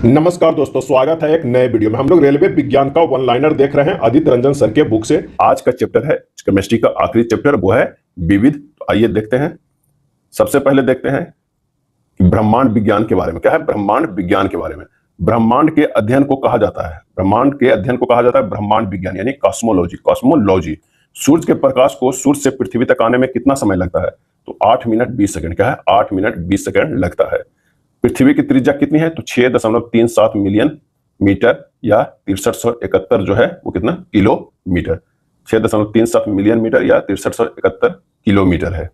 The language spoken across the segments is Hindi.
नमस्कार दोस्तों, स्वागत है एक नए वीडियो में। हम लोग रेलवे विज्ञान का वन लाइनर देख रहे हैं आदित्य रंजन सर के बुक से। आज का चैप्टर है केमिस्ट्री का आखिरी चैप्टर, वो है विविध। तो आइए देखते हैं। सबसे पहले देखते हैं ब्रह्मांड विज्ञान के बारे में। क्या है ब्रह्मांड विज्ञान के बारे में? ब्रह्मांड के अध्ययन को कहा जाता है, ब्रह्मांड के अध्ययन को कहा जाता है ब्रह्मांड विज्ञान, यानी कॉस्मोलॉजी। कॉस्मोलॉजी। सूर्य के प्रकाश को सूर्य से पृथ्वी तक आने में कितना समय लगता है? तो 8 मिनट 20 सेकंड। क्या है? 8 मिनट 20 सेकंड लगता है। पृथ्वी की त्रिज्या कितनी है? तो 6.37 मिलियन मीटर या 6371 जो है वो कितना किलोमीटर। 6.37 मिलियन मीटर या 6371 किलोमीटर है।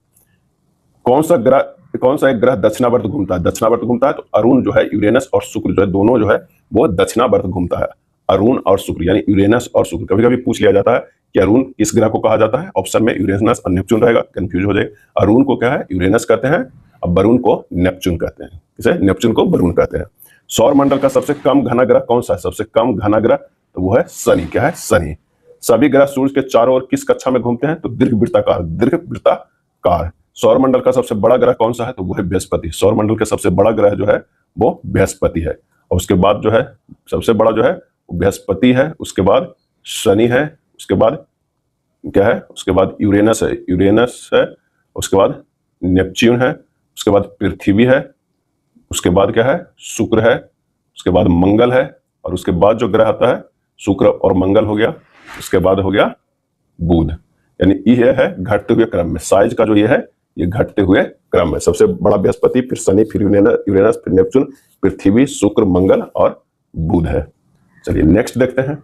कौन सा एक ग्रह दक्षिणावर्त घूमता है? दक्षिणावर्त घूमता है तो अरुण जो है, यूरेनस और शुक्र जो है, दोनों जो है वो दक्षिणावर्त घूमता है। अरुण और शुक्र यानी यूरेनस और शुक्र। कभी कभी पूछ लिया जाता है कि अरुण किस ग्रह को कहा जाता है। ऑप्शन में यूरेनस और नेपच्यून रहेगा, कंफ्यूज हो जाए। अरुण को क्या है? यूरेनस कहते हैं, और वरुण को नेपच्यून कहते हैं। किसे? नेपच्यून को वरुण कहते हैं। सौर मंडल का सबसे कम घना ग्रह कौन सा है? सबसे कम घना ग्रह तो वो है शनि। क्या है? शनि। सभी ग्रह सूर्य के चारों ओर किस कक्षा में घूमते हैं? तो दीर्घवृत्ताकार। दीर्घवृत्ताकार। सौर मंडल का सबसे बड़ा ग्रह कौन सा है? तो वो है बृहस्पति। सौर मंडल का सबसे बड़ा ग्रह जो है वो बृहस्पति है। और उसके बाद जो है सबसे बड़ा जो है वो बृहस्पति है, उसके बाद शनि है, उसके बाद क्या है? उसके बाद यूरेनस है, उसके बाद नेपच्यून है, उसके बाद पृथ्वी है, उसके बाद क्या है? शुक्र है, उसके बाद मंगल है, और उसके बाद जो ग्रह आता है शुक्र और मंगल हो गया, उसके बाद हो गया बुध। यानी ये है घटते हुए क्रम में। साइज का जो ये है ये घटते हुए क्रम में। सबसे बड़ा बृहस्पति, फिर शनि, फिर यूरेनस, फिर नेपच्यून, पृथ्वी, शुक्र, मंगल और बुध है। चलिए नेक्स्ट देखते हैं।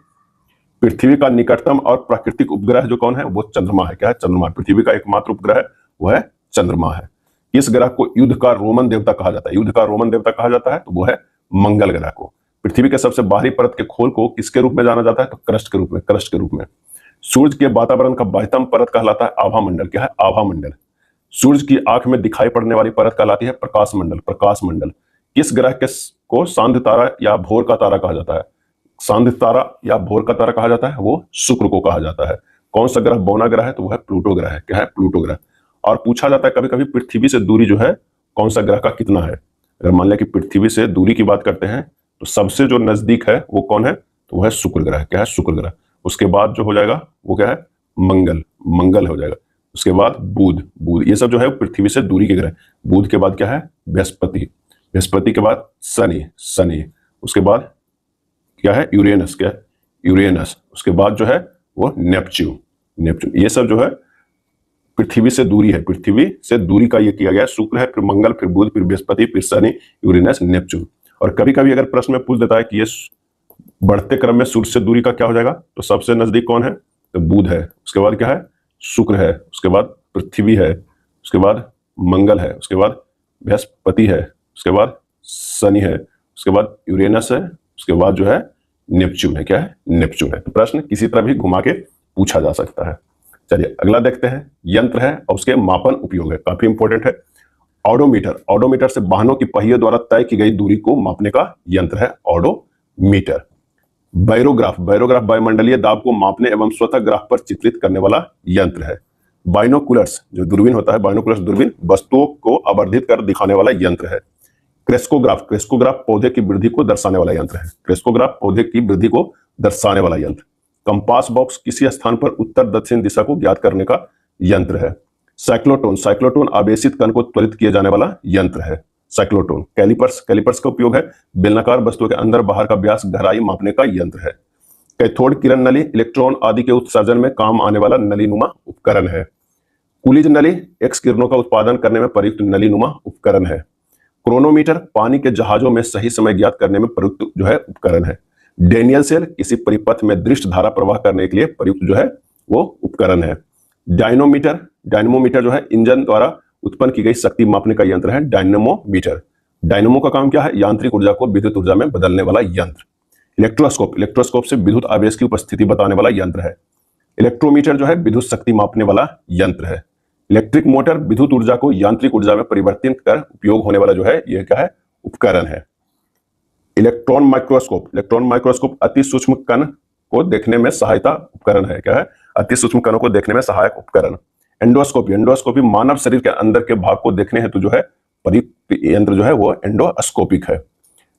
पृथ्वी का निकटतम और प्राकृतिक उपग्रह जो कौन है? वो चंद्रमा है। क्या है? चंद्रमा। पृथ्वी का एकमात्र उपग्रह है वो है चंद्रमा है। इस ग्रह को युद्ध का रोमन देवता कहा जाता है। युद्ध का रोमन देवता कहा जाता है तो वो है मंगल ग्रह को। पृथ्वी के सबसे बाहरी परत के खोल को किसके रूप में जाना जाता है? तो क्रस्ट के रूप में। क्रस्ट के रूप में। सूर्य के वातावरण का बाह्यतम परत कहलाता है आभा मंडल। क्या है? आभा मंडल। सूर्य की आंख में दिखाई पड़ने वाली परत कहलाती है प्रकाश मंडल। प्रकाश मंडल। किस ग्रह को सांध्य तारा या भोर का तारा कहा जाता है? सांध्य तारा या भोर का तारा कहा जाता है वो शुक्र को कहा जाता है। कौन सा ग्रह बौना ग्रह है? तो वो है प्लूटो ग्रह है। क्या है? प्लूटो ग्रह। और पूछा जाता है कभी कभी पृथ्वी से दूरी जो है कौन सा ग्रह का कितना है। अगर मान लिया कि पृथ्वी से दूरी की बात करते हैं तो सबसे जो नजदीक है वो कौन है? तो वो है शुक्र ग्रह। क्या है? शुक्र ग्रह। उसके बाद जो हो जाएगा वो क्या है? मंगल। मंगल हो जाएगा। उसके बाद बुध। बुध। ये सब जो है पृथ्वी से दूरी के ग्रह। बुध के बाद क्या है? बृहस्पति। बृहस्पति के बाद शनि। शनि। उसके बाद क्या है? यूरेनस। क्या है? यूरेनस। उसके बाद जो है वो नेपच्यून। नेपच्यून। ये सब जो है पृथ्वी से दूरी है। पृथ्वी से दूरी का ये किया गया। शुक्र है, फिर मंगल, फिर बुध, फिर बृहस्पति, फिर शनि, यूरेनस, नेपच्यून। और कभी कभी अगर प्रश्न में पूछ देता है कि ये बढ़ते क्रम में सूर्य से दूरी का क्या हो जाएगा, तो सबसे नजदीक कौन है? तो बुध है। उसके बाद क्या है? शुक्र है। उसके बाद पृथ्वी है। उसके बाद मंगल है। उसके बाद बृहस्पति है। उसके बाद शनि है। उसके बाद यूरेनस है। उसके बाद जो है नेपच्यून है। क्या है? नेपच्यून है। तो प्रश्न किसी तरह भी घुमा के पूछा जा सकता है। चलिए अगला देखते हैं। यंत्र है और उसके मापन उपयोग है, काफी इंपॉर्टेंट है। ऑडोमीटर। ऑडोमीटर से वाहनों की पहिए द्वारा तय की गई दूरी को मापने का यंत्र है ऑडोमीटर। बायरोग्राफ। बायरोग्राफ वायुमंडलीय दाब को मापने एवं स्वतः ग्राफ पर चित्रित करने वाला यंत्र है। बाइनोकुलर्स, जो दूरबीन होता है, बाइनोकुलर्स दूरबीन वस्तुओं को आवर्धित कर दिखाने वाला यंत्र है। क्रेस्कोग्राफ। क्रेस्कोग्राफ पौधे की वृद्धि को दर्शाने वाला यंत्र है। क्रेस्कोग्राफ पौधे की वृद्धि को दर्शाने वाला यंत्र। कंपास बॉक्स किसी स्थान पर उत्तर दक्षिण दिशा को ज्ञात करने का यंत्र है। साइक्लोटोन। साइक्लोटोन आवेशित कण को त्वरित किए जाने वाला यंत्र है। साइक्लोटोन। कैलिपर्स। कैलिपर्स का उपयोग है बेलनाकार वस्तुओं के अंदर बाहर का व्यास गहराई मापने का यंत्र है। कैथोड किरण नली इलेक्ट्रॉन आदि के उत्सर्जन में काम आने वाला नलीनुमा उपकरण है। कुलिज नली एक्स किरणों का उत्पादन करने में प्रयुक्त नलीनुमा उपकरण है। क्रोनोमीटर पानी के जहाजों में सही समय ज्ञात करने में प्रयुक्त जो है उपकरण है। डेनियल सेल किसी परिपथ में दृष्ट धारा प्रवाह करने के लिए प्रयुक्त जो है वो उपकरण है। डायनोमीटर। डायनमोमीटर जो है इंजन द्वारा उत्पन्न की गई शक्ति मापने का यंत्र है डायनमोमीटर। डायनमो का काम क्या है? यांत्रिक ऊर्जा को विद्युत ऊर्जा में बदलने वाला यंत्र। इलेक्ट्रोस्कोप। इलेक्ट्रोस्कोप से विद्युत आवेश की उपस्थिति बताने वाला यंत्र है। इलेक्ट्रोमीटर जो है विद्युत शक्ति मापने वाला यंत्र है। इलेक्ट्रिक मोटर विद्युत ऊर्जा को यांत्रिक ऊर्जा में परिवर्तित कर उपयोग होने वाला जो है यह क्या है? उपकरण है। Electron microscope. इलेक्ट्रॉन माइक्रोस्कोप अति सूक्ष्म कण को देखने में सहायता उपकरण है। क्या है? अति सूक्ष्म कणों को देखने में सहायक उपकरण। एंडोस्कोपी। एंडोस्कोपी मानव शरीर के अंदर के भाग को देखने हेतु जो है प्रयुक्त यंत्र जो है वो एंडोस्कोपिक है।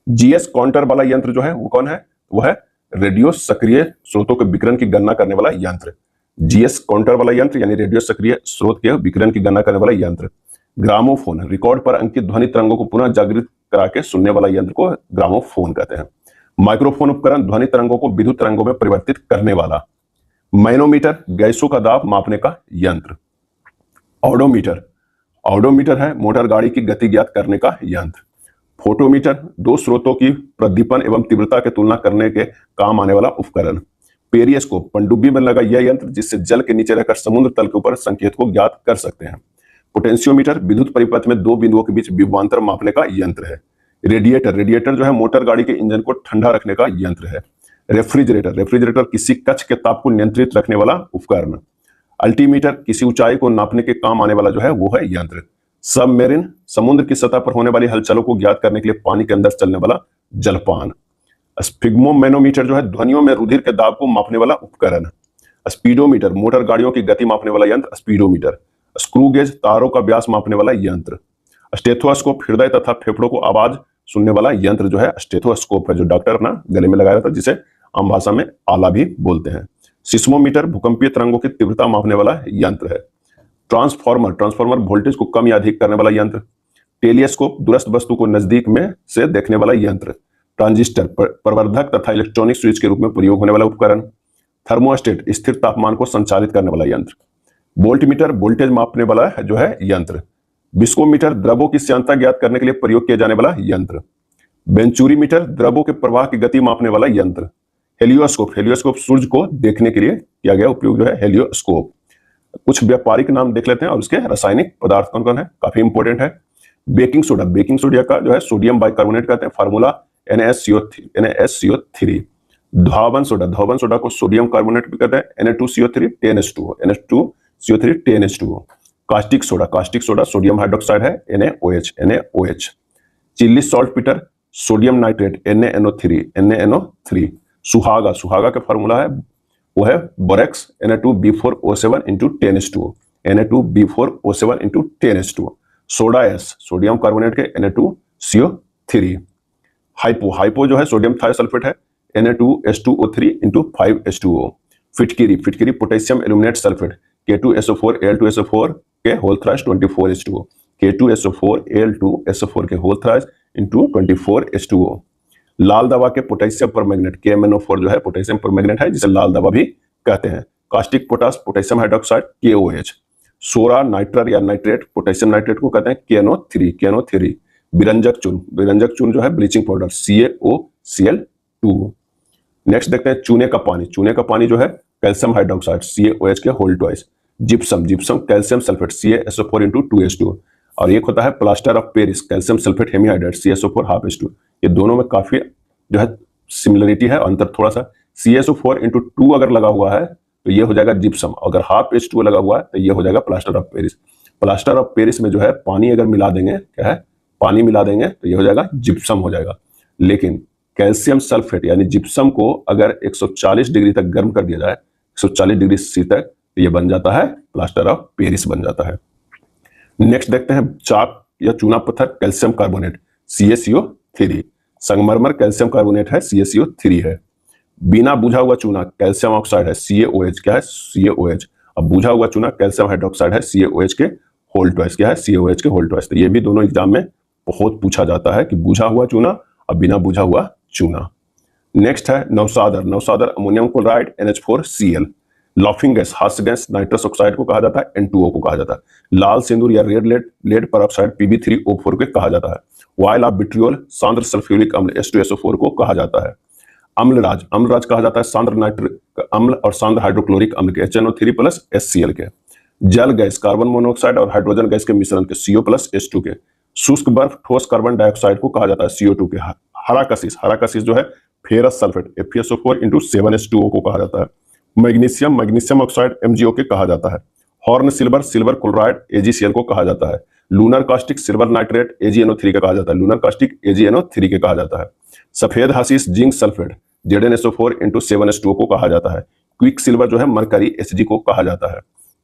जीएस काउंटर वाला यंत्र जो है वो कौन है? वो है रेडियो सक्रिय स्रोतों के विकिरण की गणना करने वाला यंत्र। जीएस काउंटर वाला यंत्र यानी रेडियो सक्रिय स्रोत के विकिरण की गणना करने वाला यंत्र। ग्रामोफोन, रिकॉर्ड पर अंकित ध्वनि तरंगों को पुनः जागृत करा के सुनने वाला यंत्र को ग्रामोफोन कहते हैं। माइक्रोफोन उपकरण, ध्वनि तरंगों को विद्युत तरंगों में परिवर्तित करने वाला। मैनोमीटर, गैसों का दाब मापने का यंत्र। ऑडोमीटर, ऑडोमीटर है मोटर गाड़ी की गति ज्ञात करने का यंत्र। फोटोमीटर, दो स्रोतों की प्रदीपन एवं तीव्रता की तुलना करने के काम आने वाला उपकरण। पेरिस्कोप, पनडुब्बी में लगा यह यंत्र जिससे जल के नीचे रहकर समुद्र तल के ऊपर संकेत को ज्ञात कर सकते हैं। पोटेंशियोमीटर, विद्युत परिपथ में दो बिंदुओं के बीच विभवांतर मापने का यंत्र है। रेडिएटर, रेडिएटर जो है मोटर गाड़ी के इंजन को ठंडा रखने का यंत्र है। रेफ्रिजरेटर, रेफ्रिजरेटर किसी कक्ष के ताप को नियंत्रित रखने वाला उपकरण। अल्टीमीटर, किसी ऊंचाई को नापने के काम आने वाला जो है वो है यंत्र। सबमेरिन, समुद्र की सतह पर होने वाली हलचलों को ज्ञात करने के लिए पानी के अंदर चलने वाला जलपान। स्फिग्मोमेनोमीटर जो है ध्वनियों में रुधिर के दाब को मापने वाला उपकरण। स्पीडोमीटर, मोटर गाड़ियों की गति मापने वाला यंत्र स्पीडोमीटर। स्क्रू गेज, तारों का व्यास मापने वाला यंत्र। स्टेथोस्कोप, हृदय तथा फेफड़ों को आवाज सुनने वाला यंत्र जो है स्टेथोस्कोप है, जो डॉक्टर अपना गले में लगाया था, जिसे आम भाषा में आला भी बोलते हैं। सिस्मोमीटर, भूकंपीय तरंगों की तीव्रता मापने वाला यंत्र है। ट्रांसफार्मर, ट्रांसफार्मर वोल्टेज को कम या अधिक करने वाला यंत्र। टेलीस्कोप, दूरस्थ वस्तु को नजदीक में से देखने वाला यंत्र। ट्रांजिस्टर, प्रवर्धक तथा इलेक्ट्रॉनिक स्विच के रूप में प्रयोग होने वाला उपकरण। थर्मोस्टेट, स्थिर तापमान को संचालित करने वाला यंत्र। वोल्टमीटर, वोल्टेज मापने वाला जो है यंत्र। विस्कोमीटर, द्रवों की श्यानता ज्ञात करने के लिए प्रयोग किया जाने वाला यंत्र। वेंचुरीमीटर, द्रवों के प्रवाह की गति मापने वाला यंत्र। हेलियोस्कोप, हेलियोस्कोप सूर्य को देखने के लिए किया गया उपयोग जो है हेलियोस्कोप। कुछ व्यापारिक नाम देख लेते हैं और उसके रासायनिक पदार्थ कौन कौन है, काफी इंपॉर्टेंट है। बेकिंग सोडा, बेकिंग सोडा का जो है सोडियम बाइकार्बोनेट कहते हैं, फार्मूला NaSCO3। धावन सोडा, धावन सोडा को सोडियम कार्बोनेट भी कहते हैं, Na2CO3 10H2O, Na2CO3 10H2O। Caustic soda, caustic soda sodium hydroxide है, NaOH। Chilli salt Peter, sodium nitrate, NaNO3। सुहागा, सुहागा का फार्मूला है वो है borax, Na2B4O7 into 10H2O, Na2B4O7 into 10H2O। Soda S, sodium carbonate के Na2CO3। हाइपो, हाइपो जो है सोडियम थायोसल्फेट है, Na2H2O3 into 5H2O। फिटकिरी, फिटकिरी पोटेशियम एल्यूमिनेट सल्फेट, K2SO4 के होल थ्राइस 24H2O, K2SO4 के होल थ्राइस into 24H2O। लाल दवा के पोटेशियम परमैंगनेट, KMnO4 जो है पोटेशियम परमैंगनेट है, जिसे लाल दवा भी कहते हैं। Caustic potash, potassium hydroxide, KOH। सोरा नाइट्रर या नाइट्रेट, पोटेशियम नाइट्रेट को कहते हैं KNO3। विरंजक चूर्ण, विरंजक चूर्ण जो है ब्लीचिंग पाउडर, CaOCl2। नेक्स्ट देखते हैं चूने का पानी, चूने का पानी जो है कैल्शियम हाइड्रोक्साइड, CaOH के whole twice. Gypsum, gypsum calcium sulphate, CaSO4 into 2H2O। और एक होता है plaster of Paris, calcium sulphate hemihydrate, CaSO4 half H2। ये दोनों में काफी जो है सिमिलरिटी है, अंतर थोड़ा सा। CaSO4 into 2 अगर लगा हुआ है तो ये हो जाएगा जिप्सम, अगर हाफ H2O लगा हुआ है तो ये हो जाएगा plaster of Paris. Plaster of Paris में जो है पानी अगर मिला देंगे, क्या है, पानी मिला देंगे तो ये हो जाएगा जिप्सम हो जाएगा। लेकिन कैल्शियम सल्फेट यानी जिप्सम को अगर 140 डिग्री तक गर्म कर दिया जाए, 140 डिग्री सी तक, तो ये बन जाता है प्लास्टर ऑफ पेरिस बन जाता है। नेक्स्ट देखते हैं चाक या चूना पत्थर, कैल्शियम कार्बोनेट, CaCO3। संगमरमर कैल्शियम कार्बोनेट है, CaCO3 है। बिना बुझा हुआ चूना कैल्शियम ऑक्साइड है, CaOH, क्या है, CaOH। अब बुझा हुआ चूना कैल्शियम हाइड्रोक्साइड है, CaOH के होल ट्वाइस, क्या है, CaOH के होल ट्वाइस। तो ये भी दोनों एग्जाम में बहुत पूछा जाता है कि बुझा हुआ चूना और बिना बुझा हुआ चूना। नेक्स्ट है नवसादर, नवसादर ammonium chloride NH4Cl। Laughing gas, हास्य गैस नाइट्रस ऑक्साइड को कहा जाता है, N2O को कहा जाता है। लाल सिंदूर या रेड लेड परऑक्साइड Pb3O4 को कहा जाता है। वायल ऑफ विट्रियोल, सांद्र सल्फ्यूरिक अम्ल H2SO4 को कहा जाता है। अम्लराज, अम्लराज कहा जाता है सांद्र नाइट्रिक अम्ल और सांद्र हाइड्रोक्लोरिक अम्ल के HNO3+HCl के। जल गैस, कार्बन मोनोऑक्साइड और हाइड्रोजन गैस के मिश्रण के CO+H2 के। शुष्क बर्फ, ठोस कार्बन डाइऑक्साइड को कहा जाता है CO2 के। हरा कशिश, हरा कशिश जो है ferrous sulphate FeSO4 into 7H2O को कहा जाता है। मैग्नीशियम, मैग्नीशियम ऑक्साइड MgO के कहा जाता है। Horn silver, silver chloride AgCl को कहा जाता है। Lunar caustic, silver nitrate AgNO3 का कहा जाता है, लूनर कास्टिक AgNO3 के कहा जाता है। सफेद hashish, zinc sulphate ZnSO4 into 7H2O को कहा जाता है। क्विक सिल्वर जो है मरकरी Hg को कहा जाता है।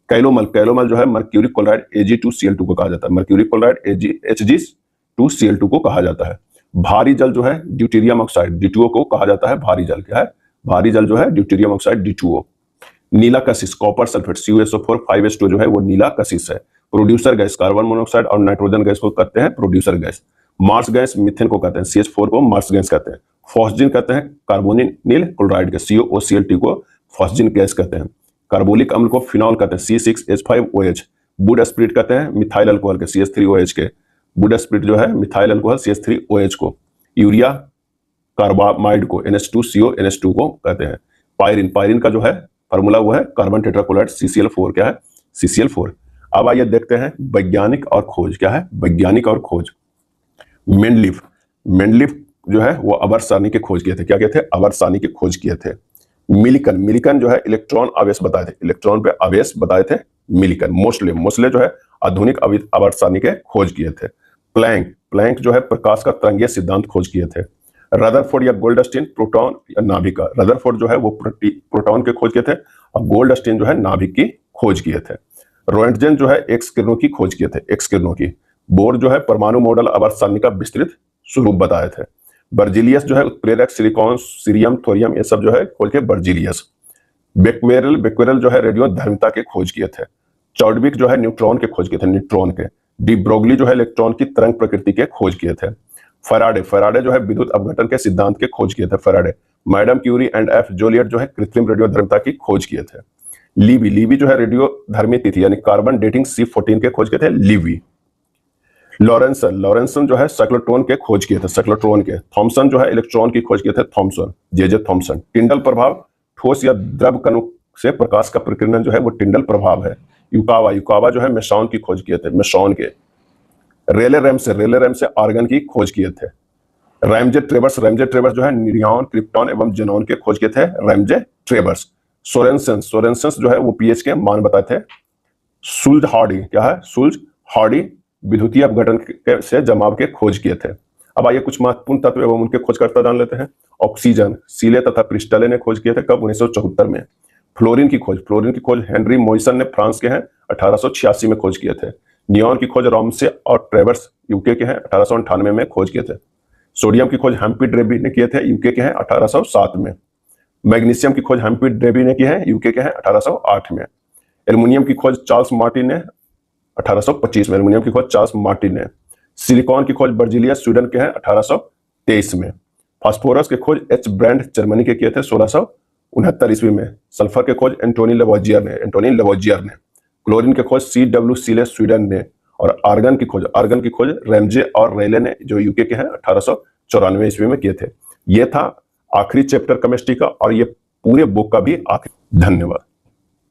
कैलोमल, कैलोमल जो है मर्क्यूरी क्लोराइड Ag2Cl2 को कहा जाता है, मर्क्यूरी क्लोराइड Hg2Cl2 को कहा जाता है। भारी जल जो है ड्यूटेरियम ऑक्साइड, D2O को कहा जाता है भारी जल। क्या है? भारी जल जो है ड्यूटेरियम ऑक्साइड D2O। नीला कशिश कॉपर सल्फेट CuSO4 5H2 जो है वो नीला कशिश है। प्रोड्यूसर गैस कार्बन मोनोऑक्साइड और नाइट्रोजन गैस को कहते हैं producer gas. Marsh gas methane को कहते हैं, CH4 को मार्स गैस कहते हैं। फॉस्जिन कहते हैं कार्बोनिल क्लोराइड के, COCl2 को फॉस्जिन गैस कहते हैं। कार्बोलिक अम्ल को फिनॉल कहते हैं, C6H5OH। वुड स्पिरिट कहते हैं मिथाइल अल्कोहल के, CH3OH के। वुड स्पिरिट जो है मिथाइल अल्कोहल CH3OH को। यूरिया कार्बामाइड को NH2CO NH2 को कहते हैं। पायरिन का जो है फार्मूला वो है कार्बन टेट्राक्लोराइड CCl4। क्या है? CCl4। अब आइए देखते हैं वैज्ञानिक और खोज। क्या है? वैज्ञानिक और खोज। मेंडलीफ जो है वो आवर्त सारणी के खोज किए थे। क्या किए थे? आवर्त सारणी के खोज किए थे। मिलिकन जो है इलेक्ट्रॉन आवेश बताए थे, इलेक्ट्रॉन पे आवेश बताए थे मिलिकन। मोस्ले जो है आधुनिक आवर्त सारणी के खोज किए थे। प्लैंक जो है प्रकाश का तरंगीय सिद्धांत खोज किए थे। रदरफोर्ड या गोल्डस्टीन प्रोटॉन या नाभिक का, रदरफोर्ड जो है वो प्रोटॉन के खोज किए थे और गोल्डस्टीन जो है नाभिक की खोज किए थे। रोएंटजेन जो है एक्स किरणों की खोज किए थे, एक्स किरणों की। बोर जो है परमाणु मॉडल आवर्त सारणी का विस्तृत स्वरूप बताए थे। बर्जिलियस जो है उत्प्रेरक, सिलिकॉन, सीरियम, थोरियम ये सब जो है खोज के बर्जिलियस। बेक्वेरल जो है रेडियो धर्मिता के खोज किए थे। चॉडविक जो है न्यूट्रॉन के खोज किए थे, न्यूट्रॉन के। डी ब्रोगली जो है इलेक्ट्रॉन की तरंग प्रकृति के खोज किए थे। फैराडे जो है विद्युत अपघटन के सिद्धांत के खोज किए थे, Faraday. Madam Curie and F Joliot जो है कृत्रिम रेडियो धर्मिता की खोज किए थे। लीवी जो है रेडियो धर्मी तिथि यानी कार्बन डेटिंग C14 के खोज किए थे, लीवी। लॉरेंसन जो है साइक्लोट्रॉन के खोज किए थे, साइक्लोट्रॉन के। थॉमसन जो है इलेक्ट्रॉन की खोज किए थे, थॉमसन, जे थॉमसन। टिंडल प्रभाव ठोस या द्रव कणों से प्रकाश का प्रकीर्णन जो है वो टिंडल प्रभाव है। युकावा जो है मेसॉन की खोज किए थे, मेसॉन के। रेले रैम से आर्गन की खोज किए थे। रैमजे ट्रेवर्स जो है नियॉन, क्रिप्टॉन एवं जेनॉन के खोज किए थे, रैमजे ट्रेवर्स। सोरेनसेंस जो है वो पीएच के मान बताए थे। सुल्ज हार्डी विद्युतीय अपघटन से जमाव के खोज किए थे। अब आइए कुछ महत्वपूर्ण तत्व एवं उनके खोजकर्ता जान लेते हैं। ऑक्सीजन सीले तथा क्रिस्टले ने खोज किए थे, कब? 1974 में। फ्लोरीन की खोज हेनरी मॉइसन ने फ्रांस के हैं, 1886 में खोज किए थे। नियॉन की खोज रॉमसे और ट्रेवर्स यूके के हैं, 1898 में खोज किए थे। सोडियम की खोज हम्फ्री डेवी ने किए थे, यूके के हैं, 1807 में। मैग्नीशियम की खोज हम्फ्री डेवी ने की है, यूके के हैं, 1808 में। एल्युमिनियम की खोज चार्ल्स मार्टिन ने 1825 में, एल्युमिनियम की खोज चार्ल्स मार्टिन ने। सिलिकॉन की खोज बर्जिलियस स्वीडन के हैं, 1823 में। फास्फोरस के खोज एच ब्रैंड जर्मनी के किए थे, 1669 ईस्वी में। सल्फर के खोज एंटोनी लेवोजियर ने। क्लोरीन के खोज CW सीले स्वीडन ने। और आर्गन की खोज रैमजे और रेले ने, जो यूके के हैं, 1894 ईस्वी में किए थे। ये था आखिरी चैप्टर केमिस्ट्री का और ये पूरे बुक का भी आखिरी। धन्यवाद।